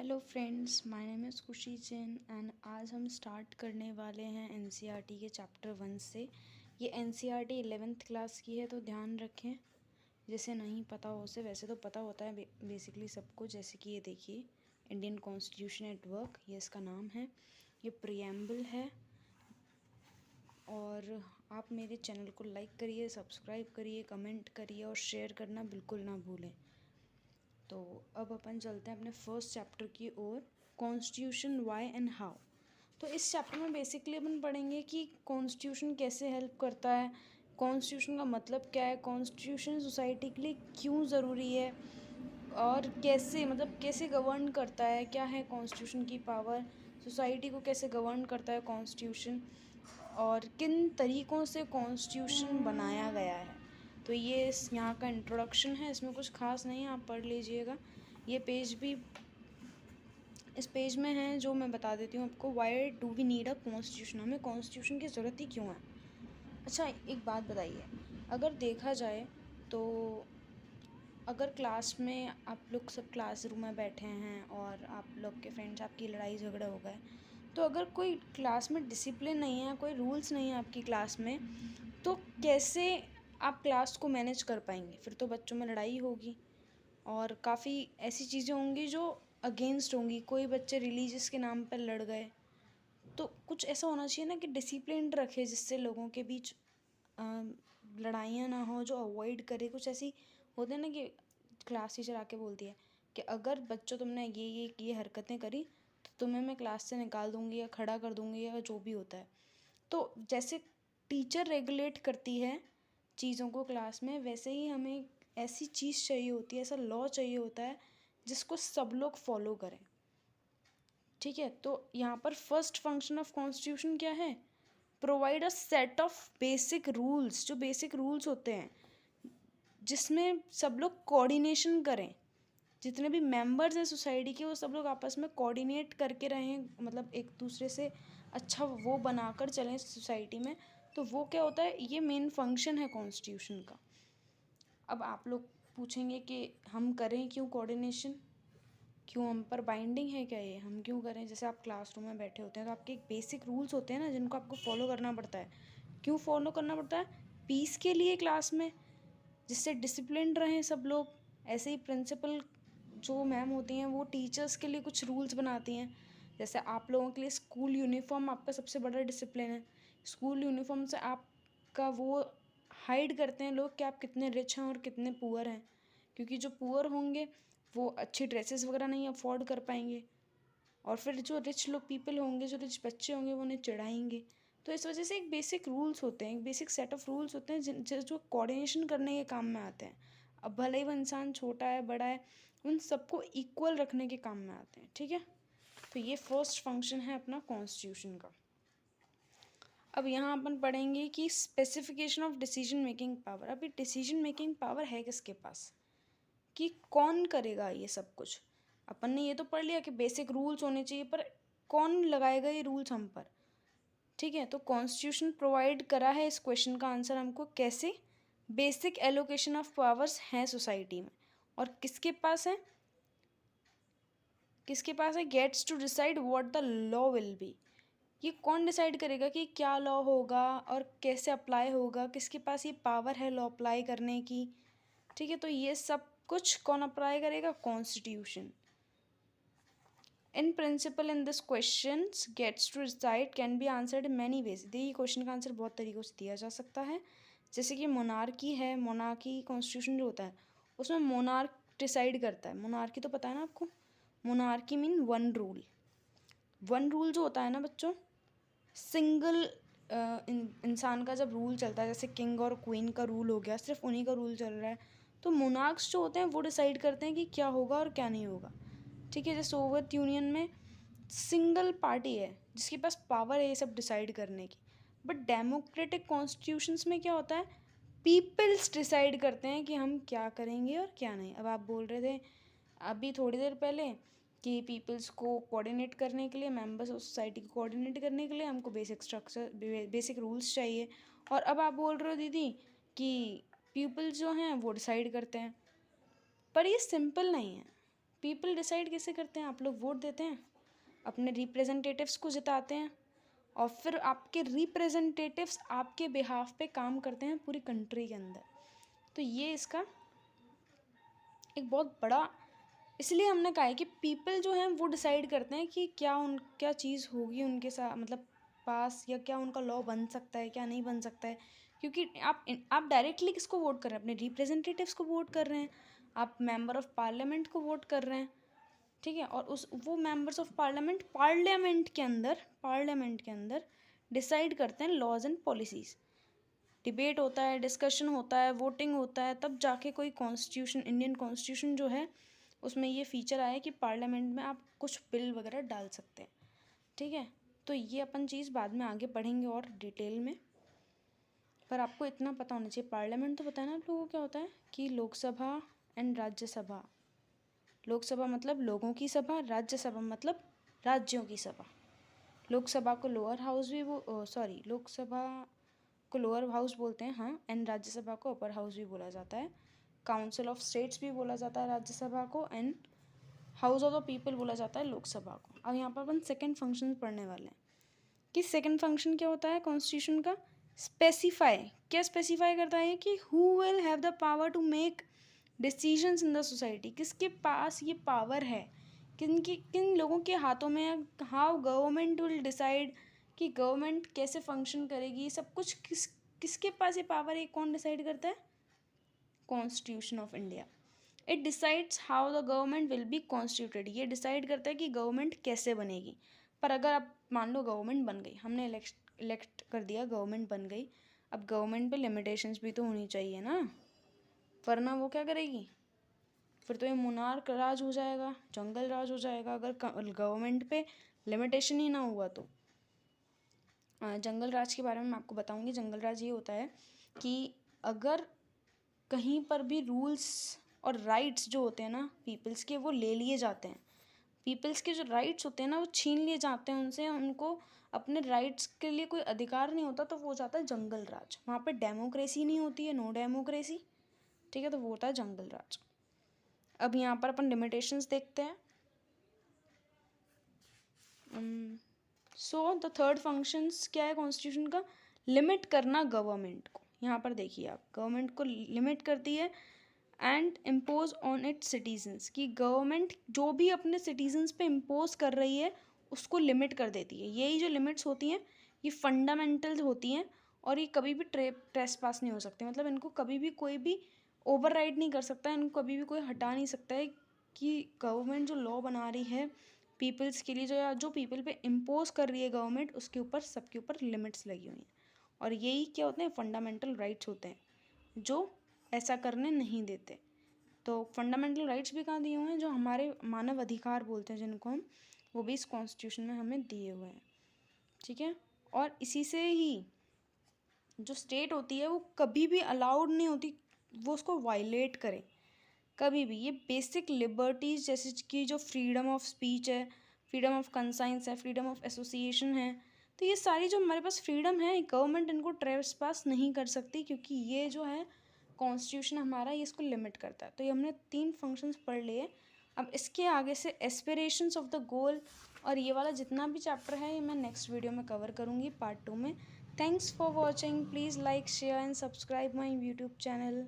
Hello friends, my name is खुशी Jain and आज हम स्टार्ट करने वाले हैं एनसीईआरटी के चैप्टर 1 से। ये एनसीईआरटी 11th क्लास की है, तो ध्यान रखें। जिसे नहीं पता हो उसे वैसे तो पता होता है बेसिकली सबको। जैसे कि ये देखिए, इंडियन कॉन्स्टिट्यूशन एट वर्क, ये इसका नाम है। ये प्रियम्बल है। और आप मेरे चैनल को लाइक करिए, सब्सक्राइब करिए, कमेंट करिए और शेयर करना बिल्कुल ना भूलें। तो अब अपन चलते हैं अपने फर्स्ट चैप्टर की ओर, कॉन्स्टिट्यूशन वाई एंड हाउ। तो इस चैप्टर में बेसिकली अपन पढ़ेंगे कि कॉन्स्टिट्यूशन कैसे हेल्प करता है, कॉन्स्टिट्यूशन का मतलब क्या है, कॉन्स्टिट्यूशन सोसाइटी के लिए क्यों ज़रूरी है, और कैसे कैसे गवर्न करता है, क्या है कॉन्स्टिट्यूशन की पावर, सोसाइटी को कैसे गवर्न करता है कॉन्स्टिट्यूशन, और किन तरीक़ों से कॉन्स्टिट्यूशन बनाया गया है। तो ये यहाँ का इंट्रोडक्शन है, इसमें कुछ खास नहीं है, आप पढ़ लीजिएगा। ये पेज भी इस पेज में है जो मैं बता देती हूँ आपको। Why do we need a constitution, हमें कॉन्स्टिट्यूशन की ज़रूरत ही क्यों है। अच्छा, एक बात बताइए, अगर देखा जाए तो अगर क्लास में आप लोग सब क्लासरूम में बैठे हैं और आप लोग के फ्रेंड्स, आपकी लड़ाई झगड़े हो गए, तो अगर कोई क्लास में डिसिप्लिन नहीं है, कोई रूल्स नहीं है आपकी क्लास में, तो कैसे आप क्लास को मैनेज कर पाएंगे। फिर तो बच्चों में लड़ाई होगी और काफ़ी ऐसी चीज़ें होंगी जो अगेंस्ट होंगी। कोई बच्चे रिलीजियस के नाम पर लड़ गए, तो कुछ ऐसा होना चाहिए ना कि डिसिप्लिन रखे, जिससे लोगों के बीच लड़ाइयाँ ना हो, जो अवॉइड करे। कुछ ऐसी होते हैं ना कि क्लास टीचर आके बोलती है कि अगर बच्चों तुमने ये हरकतें करी तो तुम्हें मैं क्लास से निकाल दूँगी या खड़ा कर दूँगी या जो भी होता है। तो जैसे टीचर रेगुलेट करती है चीज़ों को क्लास में, वैसे ही हमें ऐसी चीज़ चाहिए होती है, ऐसा लॉ चाहिए होता है जिसको सब लोग फॉलो करें। ठीक है, तो यहाँ पर फर्स्ट फंक्शन ऑफ कॉन्स्टिट्यूशन क्या है? Provide a set of basic rules, जो बेसिक रूल्स होते हैं जिसमें सब लोग कोऑर्डिनेशन करें। जितने भी मेंबर्स हैं सोसाइटी के, वो सब लोग आपस में कोऑर्डिनेट करके रहें, एक दूसरे से अच्छा वो बनाकर चलें सोसाइटी में। तो वो क्या होता है, ये मेन फंक्शन है कॉन्स्टिट्यूशन का। अब आप लोग पूछेंगे कि हम करें क्यों कोऑर्डिनेशन, क्यों हम पर बाइंडिंग है क्या, ये हम क्यों करें। जैसे आप क्लासरूम में बैठे होते हैं तो आपके एक बेसिक रूल्स होते हैं ना, जिनको आपको फॉलो करना पड़ता है। क्यों फॉलो करना पड़ता है? पीस के लिए क्लास में, जिससे डिसिप्लिन रहें सब लोग। ऐसे ही प्रिंसिपल जो मैम होती हैं, वो टीचर्स के लिए कुछ रूल्स बनाती हैं। जैसे आप लोगों के लिए स्कूल यूनिफॉर्म आपका सबसे बड़ा डिसिप्लिन है। स्कूल यूनिफॉर्म से आपका वो हाइड करते हैं लोग कि आप कितने रिच हैं और कितने पुअर हैं, क्योंकि जो पुअर होंगे वो अच्छी ड्रेसेस वगैरह नहीं अफोर्ड कर पाएंगे, और फिर जो रिच लोग पीपल होंगे, जो रिच बच्चे होंगे, वो उन्हें चिढ़ाएंगे। तो इस वजह से एक बेसिक रूल्स होते हैं, एक बेसिक सेट ऑफ रूल्स होते हैं जो कोऑर्डिनेशन करने के काम में आते हैं। अब भले ही वो इंसान छोटा है बड़ा है, उन सबको इक्वल रखने के काम में आते हैं। ठीक है, तो ये फर्स्ट फंक्शन है अपना कॉन्स्टिट्यूशन का। अब यहाँ अपन पढ़ेंगे कि specification of decision making power. अभी डिसीजन मेकिंग पावर है किसके पास, कि कौन करेगा ये सब कुछ। अपन ने ये तो पढ़ लिया कि बेसिक रूल्स होने चाहिए, पर कौन लगाएगा ये रूल्स हम पर। ठीक है, तो कॉन्स्टिट्यूशन प्रोवाइड करा है इस क्वेश्चन का आंसर हमको। कैसे? बेसिक एलोकेशन ऑफ पावर्स हैं सोसाइटी में, और किसके पास है, gets to decide what the law will be. ये कौन डिसाइड करेगा कि क्या लॉ होगा और कैसे अप्लाई होगा, किसके पास ये पावर है लॉ अप्लाई करने की। ठीक है, तो ये सब कुछ कौन अप्लाई करेगा? Constitution. In principle in this question gets to decide can be answered in many ways. देखिए, क्वेश्चन का आंसर बहुत तरीक़ों से दिया जा सकता है। जैसे कि मोनार्की है, मोनार्की कॉन्स्टिट्यूशन जो होता है उसमें मोनार्क डिसाइड करता है। मोनार्की तो पता है ना आपको, monarchy mean one rule. One rule जो होता है ना बच्चों, सिंगल इंसान का जब रूल चलता है, जैसे किंग और क्वीन का रूल हो गया, सिर्फ उन्हीं का रूल चल रहा है, तो मोनार्क्स जो होते हैं वो डिसाइड करते हैं कि क्या होगा और क्या नहीं होगा। ठीक है, जैसे सोवियत यूनियन में सिंगल पार्टी है जिसके पास पावर है ये सब डिसाइड करने की। बट डेमोक्रेटिक कॉन्स्टिट्यूशंस में क्या होता है, पीपल्स डिसाइड करते हैं कि हम क्या करेंगे और क्या नहीं। अब आप बोल रहे थे अभी थोड़ी देर पहले कि पीपल्स को कोऑर्डिनेट करने के लिए, मेंबर्स ऑफ सोसाइटी को कोऑर्डिनेट करने के लिए हमको बेसिक स्ट्रक्चर, बेसिक रूल्स चाहिए। और अब आप बोल रहे हो दीदी कि पीपल्स जो हैं वो डिसाइड करते हैं, पर ये सिंपल नहीं है। पीपल डिसाइड कैसे करते हैं? आप लोग वोट देते हैं, अपने रिप्रेजेंटेटिव्स को जिताते हैं, और फिर आपके रिप्रेजेंटेटिव्स आपके बिहाफ पे काम करते हैं पूरी कंट्री के अंदर। तो ये इसका एक बहुत बड़ा, इसलिए हमने कहा है कि पीपल जो हैं वो डिसाइड करते हैं कि क्या चीज़ होगी उनके साथ, मतलब पास, या क्या उनका लॉ बन सकता है, क्या नहीं बन सकता है। क्योंकि आप डायरेक्टली किसको वोट कर रहे हैं? अपने रिप्रेजेंटेटिव्स को वोट कर रहे हैं, आप मेंबर ऑफ पार्लियामेंट को वोट कर रहे हैं, ठीक है। और वो मेंबर्स ऑफ पार्लियामेंट के अंदर डिसाइड करते हैं लॉज एंड पॉलिसीज़। डिबेट होता है, डिस्कशन होता है, वोटिंग होता है, तब जाके कोई कॉन्स्टिट्यूशन, इंडियन कॉन्स्टिट्यूशन जो है उसमें ये फीचर आया कि पार्लियामेंट में आप कुछ बिल वगैरह डाल सकते हैं, ठीक है। तो ये अपन चीज़ बाद में आगे पढ़ेंगे और डिटेल में, पर आपको इतना पता होना चाहिए। पार्लियामेंट तो पता है ना आप लोगों को क्या होता है, कि लोकसभा एंड राज्यसभा। लोकसभा मतलब लोगों की सभा, राज्यसभा मतलब राज्यों की सभा। लोकसभा को लोअर हाउस भी लोकसभा को लोअर हाउस बोलते हैं, हाँ, एंड राज्यसभा को अपर हाउस भी बोला जाता है। काउंसिल ऑफ स्टेट्स भी बोला जाता है राज्यसभा को, and house of the people बोला जाता है लोकसभा को। अब यहाँ पर अपन सेकेंड फंक्शन पढ़ने वाले हैं कि सेकेंड फंक्शन क्या होता है कॉन्स्टिट्यूशन का। स्पेसिफाई, क्या स्पेसिफाई करता है कि who will have the power to make decisions in the society. किसके पास ये पावर है, किन लोगों के हाथों में है। हाउ गवर्नमेंट विल डिसाइड, कि गवर्नमेंट कैसे फंक्शन करेगी, सब कुछ किसके पास ये पावर है, कौन डिसाइड करता है? Constitution of India. It decides how the government will be constituted. ये डिसाइड करता है कि गवर्नमेंट कैसे बनेगी। पर अगर आप मान लो गवर्नमेंट बन गई, हमने इलेक्ट कर दिया, गवर्नमेंट बन गई, अब गवर्नमेंट पे लिमिटेशंस भी तो होनी चाहिए ना, वरना वो क्या करेगी? फिर तो ये मोनार्क राज हो जाएगा, जंगल राज हो जाएगा, अगर गवर्नमेंट पे लिमिटेशन ही ना हुआ तो। जंगल राज के बारे में मैं आपको बताऊंगी। जंगल राज ये होता है कि अगर कहीं पर भी रूल्स और राइट्स जो होते हैं ना पीपल्स के, वो ले लिए जाते हैं। पीपल्स के जो राइट्स होते हैं ना वो छीन लिए जाते हैं उनसे, उनको अपने राइट्स के लिए कोई अधिकार नहीं होता, तो वो हो जाता है जंगल राज। वहाँ पे डेमोक्रेसी नहीं होती है, नो डेमोक्रेसी, ठीक है, तो वो होता है जंगल राज। अब यहाँ पर अपन लिमिटेशंस देखते हैं। सो द थर्ड फंक्शंस क्या है कॉन्स्टिट्यूशन का? लिमिट करना गवर्नमेंट को। यहाँ पर देखिए आप, गवर्नमेंट को लिमिट करती है and impose on it's citizens, कि गवर्नमेंट जो भी अपने सिटीजन्स पे इम्पोज कर रही है उसको लिमिट कर देती है। यही जो लिमिट्स होती हैं ये फंडामेंटल होती हैं, और ये कभी भी ट्रेस पास नहीं हो सकते। मतलब इनको कभी भी कोई भी ओवर राइड नहीं कर सकता, इनको कभी भी कोई हटा नहीं सकता है, कि गवर्नमेंट जो लॉ बना रही है पीपल्स के लिए, जो पीपल पे इम्पोज कर रही है गवर्नमेंट, उसके ऊपर सबके ऊपर लिमिट्स लगी हुई हैं। और यही क्या होते हैं? फंडामेंटल राइट्स होते हैं, जो ऐसा करने नहीं देते। तो फंडामेंटल राइट्स भी कहाँ दिए हुए हैं? जो हमारे मानव अधिकार बोलते हैं जिनको हम, वो भी इस कॉन्स्टिट्यूशन में हमें दिए हुए हैं, ठीक है। और इसी से ही जो स्टेट होती है वो कभी भी अलाउड नहीं होती वो उसको वायलेट करे, कभी भी। ये बेसिक लिबर्टीज़ जैसे कि जो फ्रीडम ऑफ स्पीच है, फ्रीडम ऑफ कंसाइंस है, फ्रीडम ऑफ एसोसिएशन है, तो ये सारी जो हमारे पास फ्रीडम है गवर्नमेंट इनको ट्रेस पास नहीं कर सकती, क्योंकि ये जो है कॉन्स्टिट्यूशन हमारा ये इसको लिमिट करता है। तो ये हमने 3 फंक्शंस पढ़ लिए। अब इसके आगे से एस्पिरेशंस ऑफ द गोल और ये वाला जितना भी चैप्टर है ये मैं नेक्स्ट वीडियो में कवर करूँगी पार्ट 2 में। Thanks for watching, please like share and subscribe my YouTube channel.